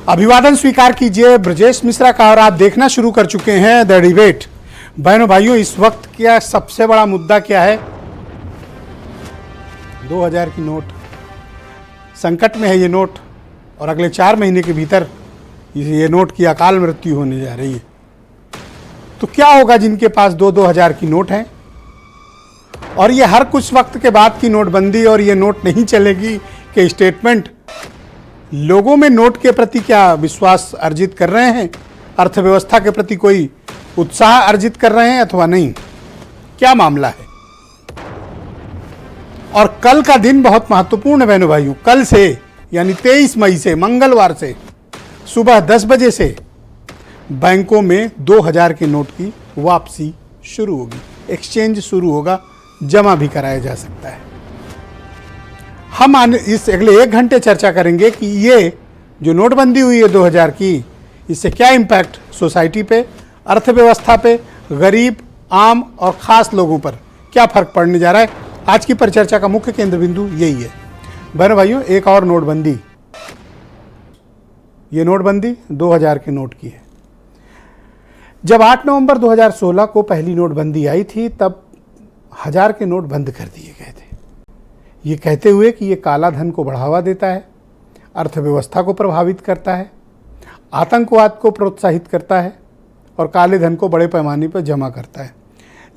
अभिवादन स्वीकार कीजिए ब्रजेश मिश्रा का। और आप देखना शुरू कर चुके हैं द डिबेट। बहनों भाइयों, इस वक्त क्या सबसे बड़ा मुद्दा क्या है? 2000 की नोट। संकट में है ये नोट और अगले 4 महीने के भीतर ये नोट की अकाल मृत्यु होने जा रही है। तो क्या होगा जिनके पास 2-2000 की नोट हैं? और ये हर कुछ वक्त के बाद की नोटबंदी और ये नोट नहीं चलेगी के स्टेटमेंट लोगों में नोट के प्रति क्या विश्वास अर्जित कर रहे हैं? अर्थव्यवस्था के प्रति कोई उत्साह अर्जित कर रहे हैं अथवा नहीं? क्या मामला है? और कल का दिन बहुत महत्वपूर्ण है बहनों भाइयों। कल से यानी 23 मई से, मंगलवार से सुबह 10 बजे से बैंकों में 2000 के नोट की वापसी शुरू होगी। एक्सचेंज शुरू होगा, जमा भी कराया जा सकता है। हम इस अगले 1 घंटे चर्चा करेंगे कि ये जो नोटबंदी हुई है 2000 की, इससे क्या इम्पैक्ट सोसाइटी पे, अर्थव्यवस्था पे, गरीब, आम और ख़ास लोगों पर क्या फ़र्क पड़ने जा रहा है। आज की परिचर्चा का मुख्य केंद्र बिंदु यही है। बहनों भाइयों, एक और नोटबंदी, ये नोटबंदी 2000 के नोट की है। जब 8 नवंबर 2016 को पहली नोटबंदी आई थी, तब 1000 के नोट बंद कर दिए गए थे, ये कहते हुए कि ये काला धन को बढ़ावा देता है, अर्थव्यवस्था को प्रभावित करता है, आतंकवाद को प्रोत्साहित करता है और काले धन को बड़े पैमाने पर जमा करता है।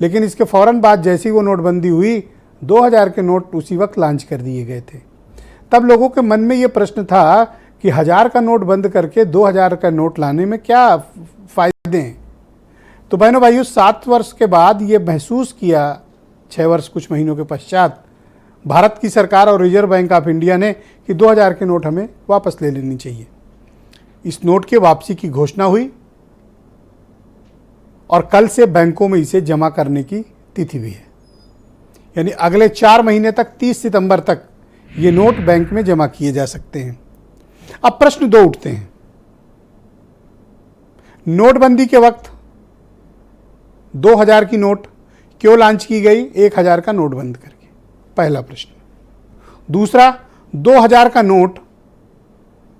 लेकिन इसके फ़ौरन बाद जैसी वो नोटबंदी हुई, 2000 के नोट उसी वक्त लॉन्च कर दिए गए थे। तब लोगों के मन में ये प्रश्न था कि 1000 का नोट बंद करके 2000 का नोट लाने में क्या फ़ायदे हैं? तो बहनों भाइयों, 7 वर्ष के बाद ये महसूस किया, 6 वर्ष कुछ महीनों के पश्चात, भारत की सरकार और रिजर्व बैंक ऑफ इंडिया ने कि 2000 के नोट हमें वापस ले लेनी चाहिए। इस नोट के वापसी की घोषणा हुई और कल से बैंकों में इसे जमा करने की तिथि भी है। यानी अगले 4 महीने तक, 30 सितंबर तक ये नोट बैंक में जमा किए जा सकते हैं। अब प्रश्न 2 उठते हैं। नोटबंदी के वक्त 2000 की नोट क्यों लॉन्च की गई 1000 का नोट बंद करके? पहला प्रश्न। दूसरा, 2000 का नोट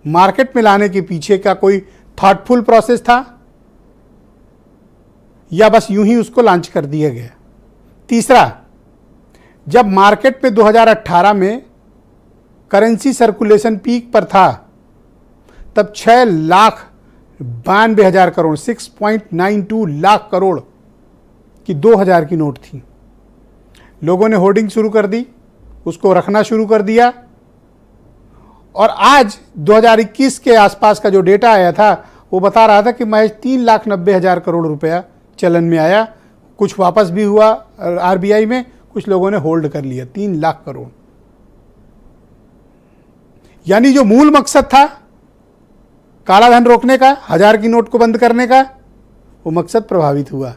मार्केट में लाने के पीछे का कोई थॉटफुल प्रोसेस था या बस यूं ही उसको लॉन्च कर दिया गया? तीसरा, जब मार्केट में 2018 में करेंसी सर्कुलेशन पीक पर था, तब 6,92,000 करोड़, 6.92 लाख करोड़ की 2000 की नोट थी। लोगों ने होर्डिंग शुरू कर दी, उसको रखना शुरू कर दिया और आज 2021 के आसपास का जो डेटा आया था वो बता रहा था कि महज 3,90,000 करोड़ रुपया चलन में आया। कुछ वापस भी हुआ आरबीआई में, कुछ लोगों ने होल्ड कर लिया। 3 लाख करोड़। यानी जो मूल मकसद था काला धन रोकने का, 1000 की नोट को बंद करने का, वो मकसद प्रभावित हुआ।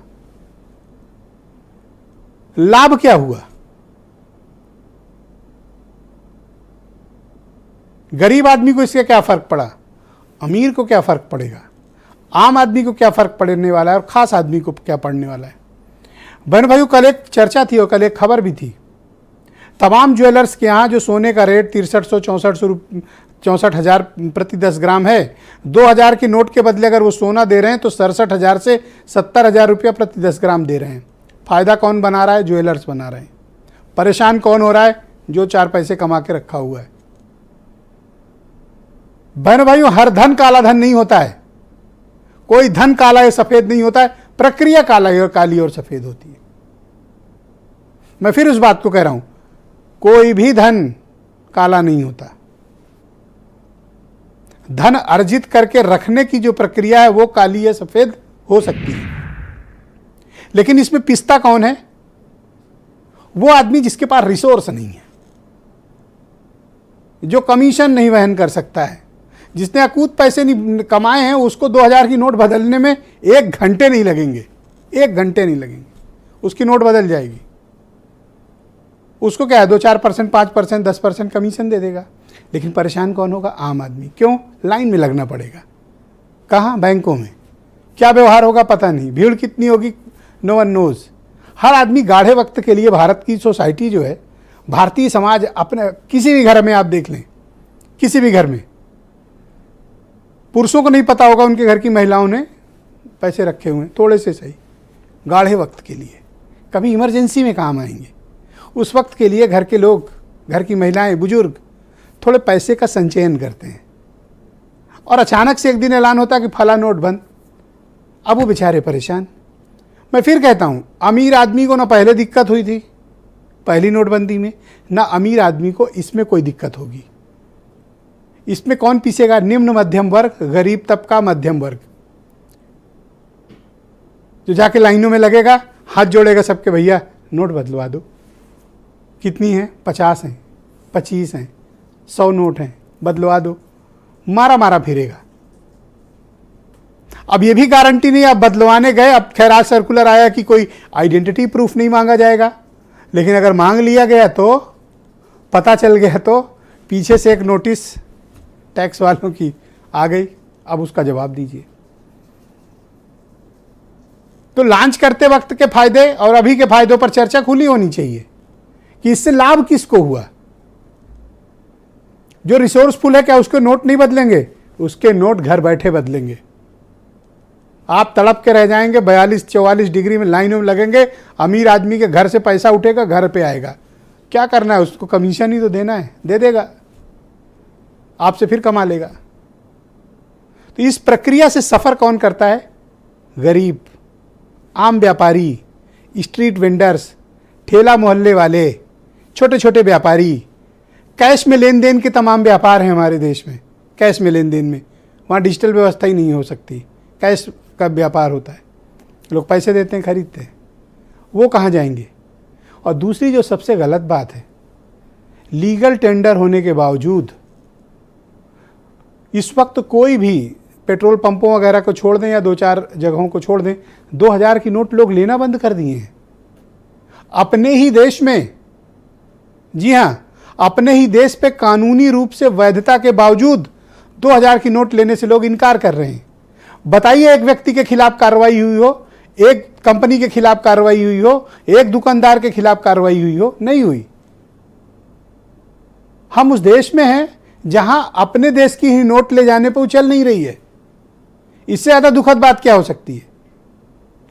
लाभ क्या हुआ? गरीब आदमी को इससे क्या फर्क पड़ा? अमीर को क्या फर्क पड़ेगा? आम आदमी को क्या फर्क पड़ने वाला है और खास आदमी को क्या पड़ने वाला है? बहन भाइयों, कल एक चर्चा थी और कल एक खबर भी थी। तमाम ज्वेलर्स के यहाँ जो सोने का रेट 63,64,000 प्रति 10 ग्राम है, 2000 के नोट के बदले अगर वो सोना दे रहे हैं तो 67,000 से 70,000 रुपया प्रति 10 ग्राम दे रहे हैं। फ़ायदा कौन बना रहा है? ज्वेलर्स बना रहे हैं। परेशान कौन हो रहा है? जो 4 पैसे कमा के रखा हुआ है। बहन भाइयों, हर धन काला धन नहीं होता है। कोई धन काला या सफ़ेद नहीं होता है, प्रक्रिया काली और सफ़ेद होती है। मैं फिर उस बात को कह रहा हूं, कोई भी धन काला नहीं होता। धन अर्जित करके रखने की जो प्रक्रिया है वो काली या सफ़ेद हो सकती है। लेकिन इसमें पिस्ता कौन है? वो आदमी जिसके पास रिसोर्स नहीं है, जो कमीशन नहीं वहन कर सकता है, जिसने अकूत पैसे नहीं कमाए हैं, उसको 2000 की नोट बदलने में 1 घंटे नहीं लगेंगे। 1 घंटे नहीं लगेंगे, उसकी नोट बदल जाएगी। उसको क्या है, 2-4%, 5%, 10% कमीशन दे देगा। लेकिन परेशान कौन होगा? आम आदमी। क्यों? लाइन में लगना पड़ेगा। कहाँ? बैंकों में। क्या व्यवहार होगा पता नहीं, भीड़ कितनी होगी, नो वन नोज। हर आदमी गाढ़े वक्त के लिए, भारत की सोसाइटी जो है, भारतीय समाज, अपने किसी भी घर में आप देख लें, किसी भी घर में पुरुषों को नहीं पता होगा उनके घर की महिलाओं ने पैसे रखे हुए हैं, थोड़े से सही, गाढ़े वक्त के लिए, कभी इमरजेंसी में काम आएंगे। उस वक्त के लिए घर के लोग, घर की महिलाएं, बुजुर्ग थोड़े पैसे का संचयन करते हैं, और अचानक से एक दिन ऐलान होता है कि फला नोट बंद। अब वो बेचारे परेशान। मैं फिर कहता हूँ, अमीर आदमी को ना पहले दिक्कत हुई थी पहली नोटबंदी में, ना अमीर आदमी को इसमें कोई दिक्कत होगी। इसमें कौन पीसेगा? निम्न मध्यम वर्ग, गरीब तबका, मध्यम वर्ग, जो जाके लाइनों में लगेगा, हाथ जोड़ेगा सबके, भैया नोट बदलवा दो। कितनी हैं? 50 हैं, 25 हैं, 100 नोट हैं, बदलवा दो। मारा मारा फिरेगा। अब ये भी गारंटी नहीं, अब बदलवाने गए, अब खैर आज सर्कुलर आया कि कोई आइडेंटिटी प्रूफ नहीं मांगा जाएगा, लेकिन अगर मांग लिया गया तो, पता चल गया तो, पीछे से एक नोटिस टैक्स वालों की आ गई, अब उसका जवाब दीजिए। तो लॉन्च करते वक्त के फायदे और अभी के फायदों पर चर्चा खुली होनी चाहिए कि इससे लाभ किसको हुआ। जो रिसोर्सफुल है, क्या उसके नोट नहीं बदलेंगे? उसके नोट घर बैठे बदलेंगे। आप तड़प के रह जाएंगे, 42-44 डिग्री में लाइनों में लगेंगे, अमीर आदमी के घर से पैसा उठेगा, घर पे आएगा। क्या करना है उसको? कमीशन ही तो देना है, दे देगा, आपसे फिर कमा लेगा। तो इस प्रक्रिया से सफर कौन करता है? गरीब, आम व्यापारी, स्ट्रीट वेंडर्स, ठेला मोहल्ले वाले, छोटे छोटे व्यापारी। कैश में लेन देन के तमाम व्यापार हैं हमारे देश में। कैश में लेन देन में, वहाँ डिजिटल व्यवस्था ही नहीं हो सकती, कैश का व्यापार होता है, लोग पैसे देते हैं, खरीदते हैं। वो कहाँ जाएंगे? और दूसरी जो सबसे गलत बात है, लीगल टेंडर होने के बावजूद इस वक्त कोई भी पेट्रोल पंपों वगैरह को छोड़ दें या 2-4 जगहों को छोड़ दें, 2000 की नोट लोग लेना बंद कर दिए हैं अपने ही देश में। जी हाँ, अपने ही देश पे कानूनी रूप से वैधता के बावजूद 2000 की नोट लेने से लोग इनकार कर रहे हैं। बताइए, एक व्यक्ति के खिलाफ कार्रवाई हुई हो, एक कंपनी के खिलाफ कार्रवाई हुई हो, एक दुकानदार के खिलाफ कार्रवाई हुई हो? नहीं हुई। हम उस देश में हैं जहां अपने देश की ही नोट ले जाने पर वो चल नहीं रही है। इससे ज्यादा दुखद बात क्या हो सकती है?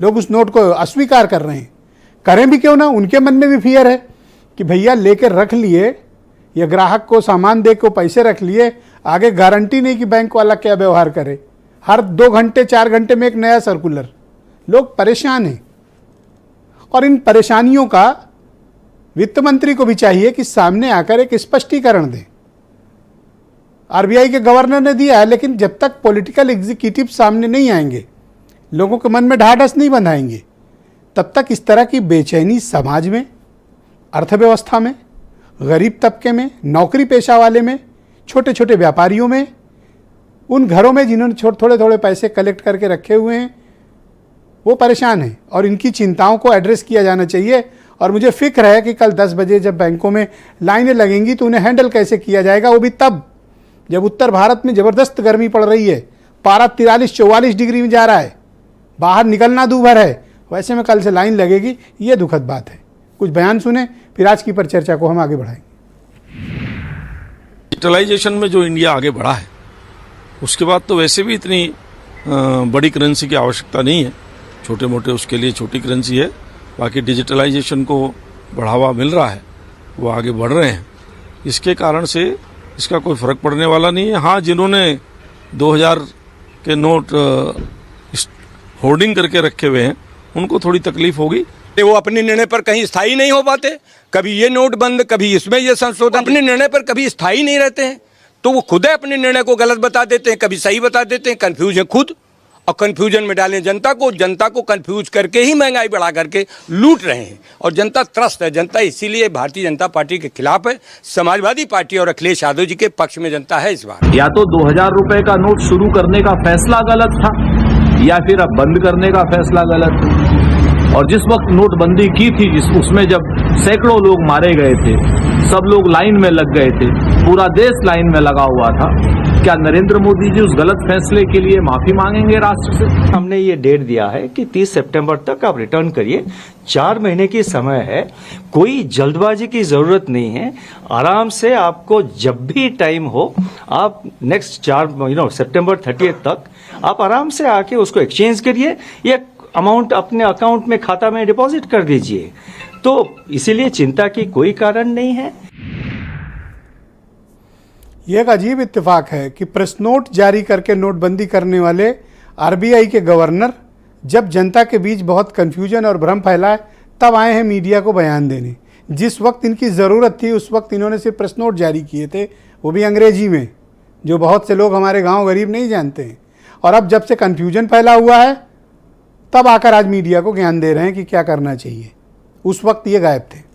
लोग उस नोट को अस्वीकार कर रहे हैं। करें भी क्यों ना, उनके मन में भी फियर है कि भैया लेकर रख लिए, या ग्राहक को सामान दे के पैसे रख लिए, आगे गारंटी नहीं कि बैंक वाला क्या व्यवहार करे। हर 2 घंटे 4 घंटे में एक नया सर्कुलर, लोग परेशान हैं। और इन परेशानियों का वित्त मंत्री को भी चाहिए कि सामने आकर एक स्पष्टीकरण दें। आरबीआई के गवर्नर ने दिया है, लेकिन जब तक पॉलिटिकल एग्जीक्यूटिव सामने नहीं आएंगे, लोगों के मन में ढाढ़स नहीं बंधाएंगे, तब तक इस तरह की बेचैनी समाज में, अर्थव्यवस्था में, गरीब तबके में, नौकरी पेशा वाले में, छोटे छोटे व्यापारियों में, उन घरों में जिन्होंने थोड़े थोड़े पैसे कलेक्ट करके रखे हुए हैं, वो परेशान हैं। और इनकी चिंताओं को एड्रेस किया जाना चाहिए। और मुझे फिक्र है कि कल 10 बजे जब बैंकों में लाइनें लगेंगी तो उन्हें हैंडल कैसे किया जाएगा, वो भी तब जब उत्तर भारत में ज़बरदस्त गर्मी पड़ रही है, पारा 43-44 डिग्री में जा रहा है, बाहर निकलना दूभर है। वैसे में कल से लाइन लगेगी, ये दुखद बात है। कुछ बयान सुने, फिर आज की परिचर्चा को हम आगे बढ़ाएंगे। डिजिटलाइजेशन में जो इंडिया आगे बढ़ा है, उसके बाद तो वैसे भी इतनी बड़ी करेंसी की आवश्यकता नहीं है। छोटे मोटे उसके लिए छोटी करेंसी है। बाकी डिजिटलाइजेशन को बढ़ावा मिल रहा है, वो आगे बढ़ रहे हैं। इसके कारण से इसका कोई फर्क पड़ने वाला नहीं है। हाँ, जिन्होंने 2000 के नोट होर्डिंग करके रखे हुए हैं, उनको थोड़ी तकलीफ होगी। वो अपने निर्णय पर कहीं स्थायी नहीं हो पाते, कभी ये नोट बंद, कभी इसमें ये संशोधन, अपने निर्णय पर कभी स्थायी नहीं रहते हैं। तो वो खुद अपने निर्णय को गलत बता देते हैं, कभी सही बता देते हैं, कंफ्यूज है खुद, और कंफ्यूजन में डालें जनता को कंफ्यूज करके ही महंगाई बढ़ा करके लूट रहे हैं। और जनता त्रस्त है, जनता इसीलिए भारतीय जनता पार्टी के खिलाफ है। समाजवादी पार्टी और अखिलेश यादव जी के पक्ष में जनता है इस बार। या तो 2000 रुपए का नोट शुरू करने का फैसला गलत था, या फिर अब बंद करने का फैसला गलत था। और जिस वक्त नोटबंदी की थी, उसमें जब सैकड़ों लोग मारे गए थे, सब लोग लाइन में लग गए थे, पूरा देश लाइन में लगा हुआ था, क्या नरेंद्र मोदी जी उस गलत फैसले के लिए माफी मांगेंगे राष्ट्र से? हमने ये डेट दिया है कि 30 सितंबर तक आप रिटर्न करिए। 4 महीने की समय है, कोई जल्दबाजी की जरूरत नहीं है। आराम से आपको जब भी टाइम हो, आप नेक्स्ट 4 सितंबर 30 तक आप आराम से आके उसको एक्सचेंज करिए या अमाउंट अपने अकाउंट में, खाता में डिपॉजिट कर दीजिए। तो इसीलिए चिंता की कोई कारण नहीं है। ये एक अजीब इत्तेफाक है कि प्रेस नोट जारी करके नोटबंदी करने वाले आरबीआई के गवर्नर जब जनता के बीच बहुत कन्फ्यूजन और भ्रम फैलाए तब आए हैं मीडिया को बयान देने। जिस वक्त इनकी ज़रूरत थी उस वक्त इन्होंने सिर्फ प्रेस नोट जारी किए थे, वो भी अंग्रेजी में, जो बहुत से लोग हमारे गांव गरीब नहीं जानते हैं। और अब जब से कन्फ्यूजन फैला हुआ है तब आकर आज मीडिया को ज्ञान दे रहे हैं कि क्या करना चाहिए। उस वक्त ये गायब थे।